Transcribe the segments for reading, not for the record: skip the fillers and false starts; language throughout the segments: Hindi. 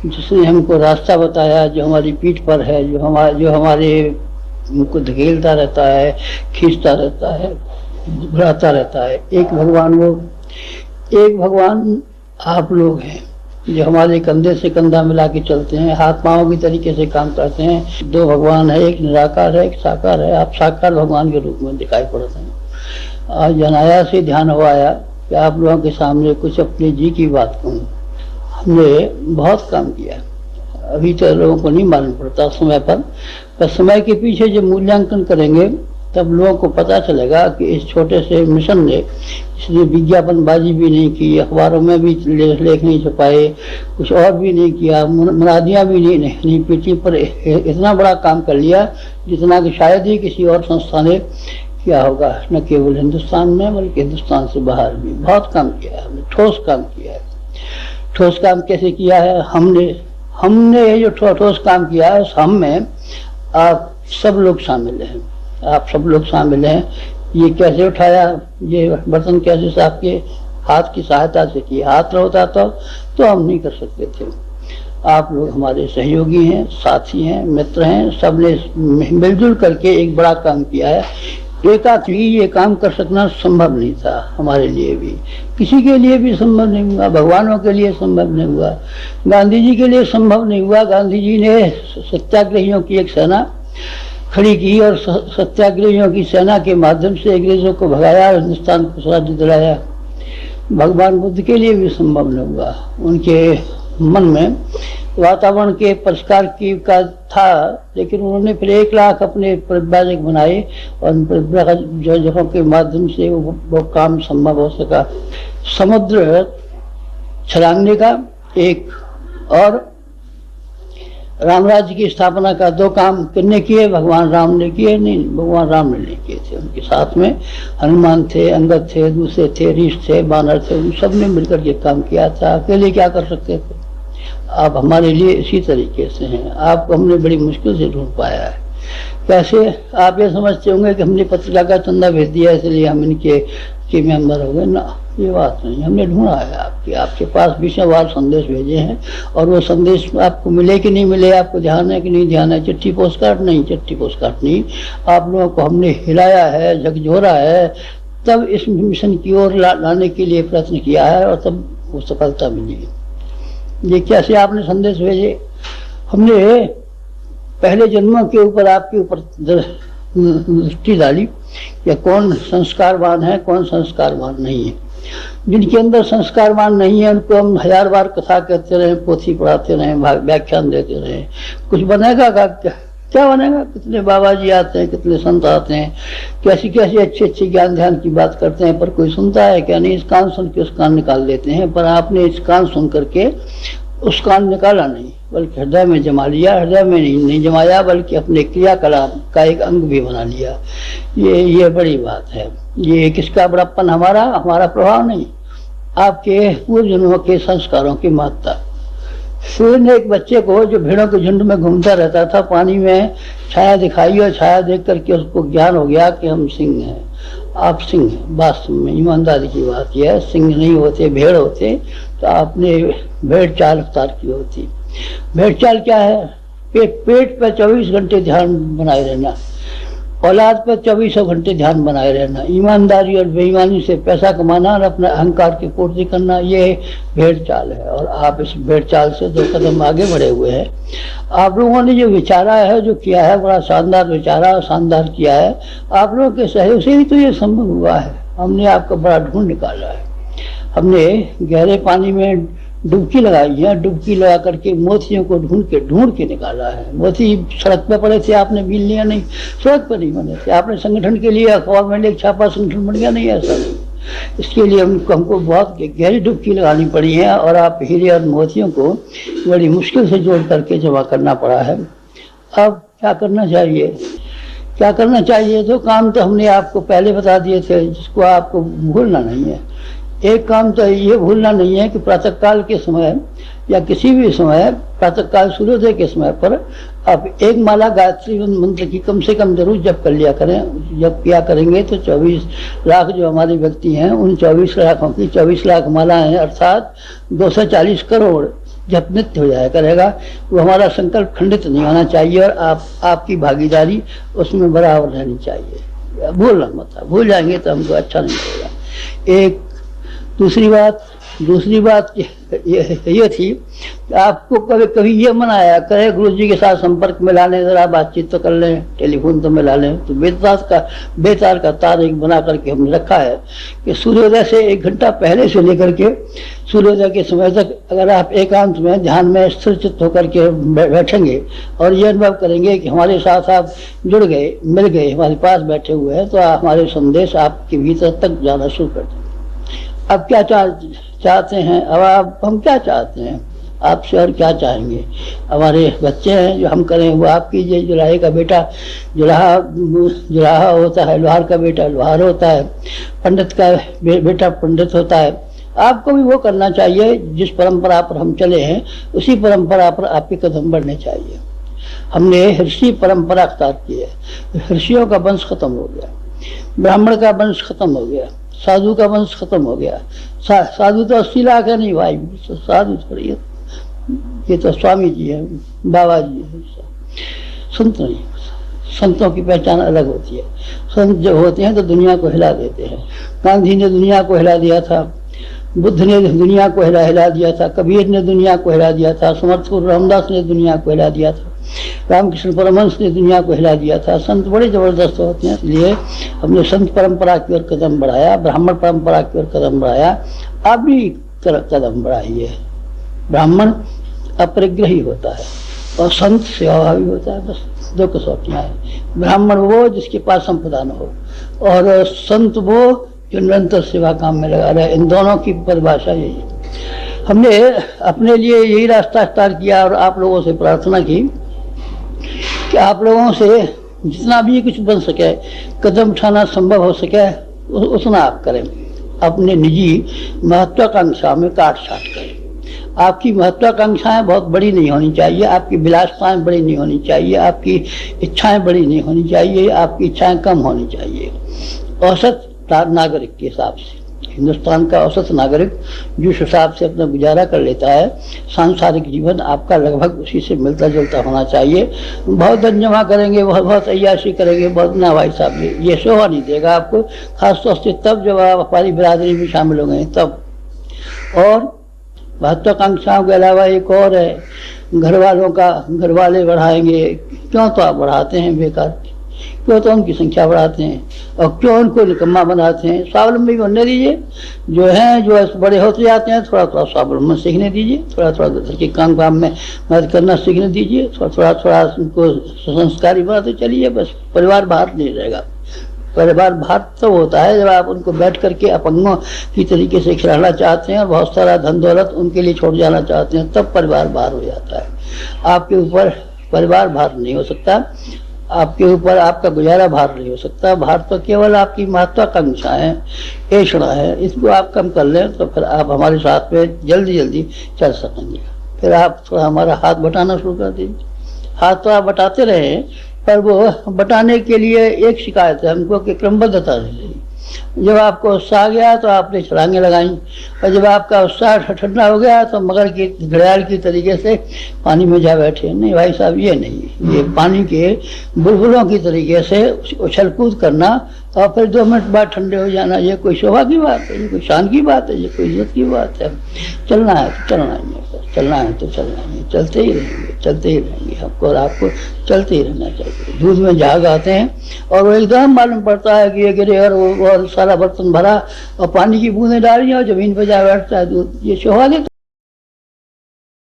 जिसने हमको रास्ता बताया, जो हमारी पीठ पर है, जो हमारे हमको धकेलता रहता है, खींचता रहता है, बुलाता रहता है। एक भगवान आप लोग हैं जो हमारे कंधे से कंधा मिला के चलते हैं, हाथ पांव की तरीके से काम करते हैं। दो भगवान है, एक निराकार है, एक साकार है। आप साकार भगवान के रूप में दिखाई पड़ते हैं। आज अनायास से ध्यान हो आया कि आप लोगों के सामने कुछ अपने जी की बात कहूँ। हमने बहुत काम किया, अभी तो लोगों को नहीं मालूम पड़ता समय पर समय के पीछे जब मूल्यांकन करेंगे तब लोगों को पता चलेगा कि इस छोटे से मिशन ने, इसलिए विज्ञापनबाजी भी नहीं की, अखबारों में भी लेख नहीं छपाए, कुछ और भी नहीं किया, मुनादियाँ भी नहीं पीटी, पर इतना बड़ा काम कर लिया जितना कि शायद ही किसी और संस्था ने किया होगा। न केवल हिंदुस्तान में बल्कि हिंदुस्तान से बाहर भी बहुत काम किया है हमने, ठोस काम किया है। ठोस काम कैसे किया है? हमने ये जो ठोस काम किया है, हम में आप सब लोग शामिल हैं। आप सब लोग शामिल हैं। ये कैसे उठाया, ये बर्तन कैसे साफ किए? हाथ की सहायता से किए। हाथ न होता तो हम नहीं कर सकते थे। आप लोग हमारे सहयोगी हैं, साथी हैं, मित्र हैं। सबने मिलजुल करके एक बड़ा काम किया है। एकाकी ये काम कर सकना संभव नहीं था हमारे लिए भी, किसी के लिए भी संभव नहीं हुआ। भगवानों के लिए संभव नहीं हुआ, गांधी जी के लिए संभव नहीं हुआ। गांधी जी ने सत्याग्रहियों की एक सेना खड़ी की और सत्याग्रहियों की सेना के माध्यम से अंग्रेजों को भगाया और हिंदुस्तान को स्वराज्य दिलाया। भगवान बुद्ध के लिए भी संभव नहीं हुआ। उनके मन में वातावरण के परिष्कार की का था, लेकिन उन्होंने फिर 1 लाख अपने परिव्राजक बनाए और परिव्राजकों के माध्यम से वो काम संभव हो सका। समुद्र छलांगने का एक और राम राज्य की स्थापना का 2 काम किसने किए? भगवान राम ने किए? नहीं, भगवान राम ने नहीं किए थे। उनके साथ में हनुमान थे, अंगद थे, दूसरे थे, ऋष थे, बानर थे, उन सब ने मिलकर ये काम किया था। अकेले क्या कर सकते थे? आप हमारे लिए इसी तरीके से हैं। आपको हमने बड़ी मुश्किल से ढूंढ पाया है। कैसे? आप ये समझते होंगे कि हमने पत्रिका का चंदा भेज दिया इसलिए हम इनके मेंबर हो गए ना, ये बात नहीं। हमने ढूंढा है आपके पास विषयवार संदेश भेजे हैं और वो संदेश आपको मिले कि नहीं मिले, आपको ध्यान है कि नहीं ध्यान है। चिट्ठी पोस्टकार्ड नहीं, आप लोगों को हमने हिलाया है, झकझोरा है, तब इस मिशन की ओर लाने के लिए प्रयत्न किया है और तब वो सफलता मिली। ये कैसे आपने संदेश भेजे? हमने पहले जन्मों के ऊपर आपके ऊपर दृष्टि डाली या कौन संस्कारवान है, कौन संस्कारवान नहीं है। जिनके अंदर संस्कारवान नहीं है उनको हम 1000 बार कथा कहते रहे, पोथी पढ़ाते रहे, व्याख्यान देते रहे, कुछ बनेगा क्या बनेगा? कितने बाबा जी आते हैं, कितने संत आते हैं, कैसी अच्छी ज्ञान ध्यान की बात करते हैं, पर कोई सुनता है क्या? नहीं। इस कान सुन के उस कान निकाल देते हैं। पर आपने इस कान सुन करके उस कान निकाला नहीं, बल्कि हृदय में जमा लिया। हृदय में नहीं जमाया, बल्कि अपने क्रियाकलाप का एक अंग भी बना लिया। ये बड़ी बात है। ये किसका बड़प्पन? हमारा प्रभाव नहीं, आपके पूर्व जन्मों के संस्कारों की महत्ता। सूर्य ने एक बच्चे को जो भेड़ों के झुंड में घूमता रहता था, पानी में छाया दिखाई और छाया देख करके उसको ज्ञान हो गया कि हम सिंह हैं, आप सिंह हैं। वास्तव में ईमानदारी की बात यह है, सिंह नहीं होते, भेड़ होते तो आपने भेड़ चाल अवतार की होती। भेड़ चाल क्या है? पेट पर 24 घंटे ध्यान बनाए रहना, औलाद पर 24 घंटे ध्यान बनाए रहना, ईमानदारी और बेईमानी से पैसा कमाना और अपने अहंकार की पूर्ति करना, ये भेड़ चाल है। और आप इस भेड़ चाल से 2 कदम आगे बढ़े हुए हैं। आप लोगों ने जो विचारा है, जो किया है, बड़ा शानदार विचारा, शानदार किया है। आप लोगों के सहयोग से ही तो ये संभव हुआ है। हमने आपका बड़ा ढूंढ निकाला है। हमने गहरे पानी में डुबकी लगाई है, डुबकी लगा करके मोतियों को ढूंढ के निकाला है। मोती सड़क पे पड़े थे, आपने बीन लिया नहीं, सड़क पर नहीं बने थे। आपने संगठन के लिए अखबार में एक छापा, संगठन बन गया नहीं, ऐसा नहीं। इसके लिए हमको बहुत गहरी डुबकी लगानी पड़ी है और आप हीरे और मोतियों को बड़ी मुश्किल से जोड़ करके जमा करना पड़ा है। अब क्या करना चाहिए? 2 काम तो हमने आपको पहले बता दिए थे, जिसको आपको भूलना नहीं है। एक काम तो ये भूलना नहीं है कि प्रातःकाल के समय या किसी भी समय, प्रातःकाल सूर्योदय के समय पर आप 1 माला गायत्री मंत्र की कम से कम जरूर जप कर लिया करें। जब किया करेंगे तो 24 लाख जो हमारे व्यक्ति हैं, उन 24 लाखों की 24 लाख माला हैं, अर्थात 240 करोड़ जब नित्य हो जाया करेगा, वो हमारा संकल्प खंडित नहीं होना चाहिए और आपकी भागीदारी उसमें बराबर रहनी चाहिए। भूलना मत, भूल जाएंगे तो हमको अच्छा नहीं लगेगा। एक दूसरी बात ये थी कि आपको कभी कभी ये मन आया करे गुरु जी के साथ संपर्क में ला लें, जरा बातचीत तो कर लें, टेलीफोन तो मिला लें। तो बेतार का तार एक बना करके हमने रखा है कि सूर्योदय से 1 घंटा पहले से लेकर के सूर्योदय के समय तक अगर आप एकांत में ध्यान में स्थिर चित्त होकर के बैठेंगे और ये अनुभव करेंगे कि हमारे साथ आप जुड़ गए, मिल गए, हमारे पास बैठे हुए हैं, तो हमारे संदेश आपके भीतर तक जाना शुरू कर दें। अब क्या चाहते हैं, अब हम क्या चाहते हैं आपसे और क्या चाहेंगे? हमारे बच्चे हैं, जो हम करें वो आप कीजिए। जुलाहे का बेटा जुलाहा होता है, लोहार का बेटा लोहार होता है, पंडित का बेटा पंडित होता है। आपको भी वो करना चाहिए जिस परंपरा पर हम चले हैं, उसी परंपरा पर आपके कदम बढ़ने चाहिए। हमने ऋषि परंपरा अख्तियार की है। ऋषियों का वंश खत्म हो गया, ब्राह्मण का वंश खत्म हो गया, साधु का वंश खत्म हो गया। साधु तो 80 लाख है नहीं भाई, साधु थोड़ी है, ये तो स्वामी जी है, बाबा जी है, संत नहीं। संतों की पहचान अलग होती है। संत जब होते हैं तो दुनिया को हिला देते हैं। गांधी ने दुनिया को हिला दिया था, बुद्ध ने दुनिया को हिला दिया था, कबीर ने दुनिया को हिला दिया था, समर्थ रामदास ने दुनिया को हिला दिया था, रामकृष्ण परमहंस ने दुनिया को हिला दिया था। संत बड़े जबरदस्त होते हैं, इसलिए हमने संत परंपरा की ओर कदम बढ़ाया, ब्राह्मण परंपरा की ओर कदम बढ़ाया। आप भी कदम बढ़ाइए। ब्राह्मण अपरिग्रही होता है और संत सेवाभावी होता है, बस 2 कसौटियाँ हैं। ब्राह्मण वो जिसके पास संपदा न हो, और संत वो जो निरंतर सेवा काम में लगा रहे। इन दोनों की परिभाषा यही है। हमने अपने लिए यही रास्ता अख्तियार किया और आप लोगों से प्रार्थना की कि आप लोगों से जितना भी कुछ बन सके, कदम उठाना संभव हो सके, उतना आप करें। अपने निजी महत्वाकांक्षा में काट छाट करें। आपकी महत्वाकांक्षाएं बहुत बड़ी नहीं होनी चाहिए, आपकी विलासताएं बड़ी नहीं होनी चाहिए, आपकी इच्छाएं बड़ी नहीं होनी चाहिए, आपकी इच्छाएं कम होनी चाहिए। औसत नागरिक के हिसाब से, हिंदुस्तान का औसत नागरिक जिस हिसाब से अपना गुजारा कर लेता है, सांसारिक जीवन आपका लगभग उसी से मिलता जुलता होना चाहिए। बहुत धन जमा करेंगे, बहुत अय्याशी करेंगे, बहुत ना भाई साहब, ये शोभा नहीं देगा आपको, खासतौर से तब जब आप हमारी बिरादरी में शामिल हो गए तब। और महत्वाकांक्षाओं के अलावा एक और है, घर वाले बढ़ाएंगे। क्यों तो आप बढ़ाते हैं बेकार, क्यों तो उनकी संख्या बढ़ाते हैं और क्यों उनको निकम्मा बनाते हैं। स्वावलंबी बनने दीजिए, जो बड़े होते जाते हैं थोड़ा थोड़ा स्वावलंबन सीखने दीजिए, थोड़ा थोड़ा घर के काम में मदद करना सीखने दीजिए, थोड़ा उनको संस्कारी बनाते चलिए। बस परिवार बाहर नहीं रहेगा। परिवार भार तो होता है जब आप उनको बैठ करके अपंगों की तरीके से खिलाना चाहते हैं और बहुत सारा धन दौलत उनके लिए छोड़ जाना चाहते हैं, तब परिवार भार हो जाता है। आपके ऊपर परिवार भार नहीं हो सकता, आपके ऊपर आपका गुजारा भार नहीं हो सकता। भार तो केवल आपकी महत्वाकांक्षा है, ऐषणा है। इसको आप कम कर लें तो फिर आप हमारे साथ में जल्दी चल सकेंगे। फिर आप थोड़ा हमारा हाथ बटाना शुरू कर दीजिए। हाथ तो आप बटाते रहे, पर वो बटाने के लिए एक शिकायत है हमको कि क्रमबद्धता नहीं। जब आपको उत्साह गया तो आपने छलांगे लगाई, और जब आपका उत्साह ठंडा हो गया तो मगर की घड़ियाल की तरीके से पानी में जा बैठे। नहीं भाई साहब, ये नहीं, ये पानी के बुलबुलों की तरीके से उछल कूद करना और फिर 2 मिनट बाद ठंडे हो जाना, ये कोई शोभा की बात है, ये कोई शान की बात है, ये कोई इज्जत की बात है। चलना है तो चलना ही है, चलना है तो चलना ही है, चलते ही रहेंगे हमको, और आपको चलते ही रहना चाहिए। दूध में झाग आते हैं और वो एकदम मालूम पड़ता है कि ये गिरे और सारा बर्तन भरा और पानी की बूंदें डाली और जमीन पर जा बैठता है दूध, ये शोभा देता।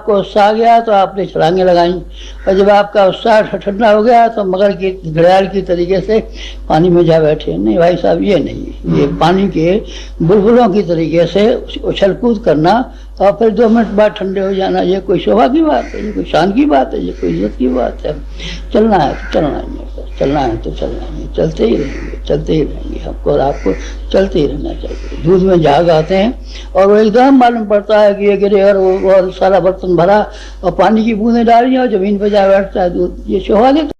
आपको उत्साह गया तो आपने छलांगे लगाई, और जब आपका उत्साह ठंडा हो गया तो मगर की घड़ियाल की तरीके से पानी में जा बैठे। नहीं भाई साहब, ये नहीं, ये पानी के बुलबुलों की तरीके से उछल कूद करना और फिर 2 मिनट बाद ठंडे हो जाना, ये कोई शोभा की बात है, ये कोई शान की बात है, ये कोई इज्जत की बात है। चलना है तो चलना ही है, चलना है तो चलना ही है, चलते ही रहेंगे हमको, और आपको चलते ही रहना चाहिए। दूध में झाग आते हैं और वो एकदम मालूम पड़ता है कि ये गिरे और सारा बर्तन भरा और पानी की बूंदें डाली और जमीन पर जा बैठता है दूध, ये शोभा देता।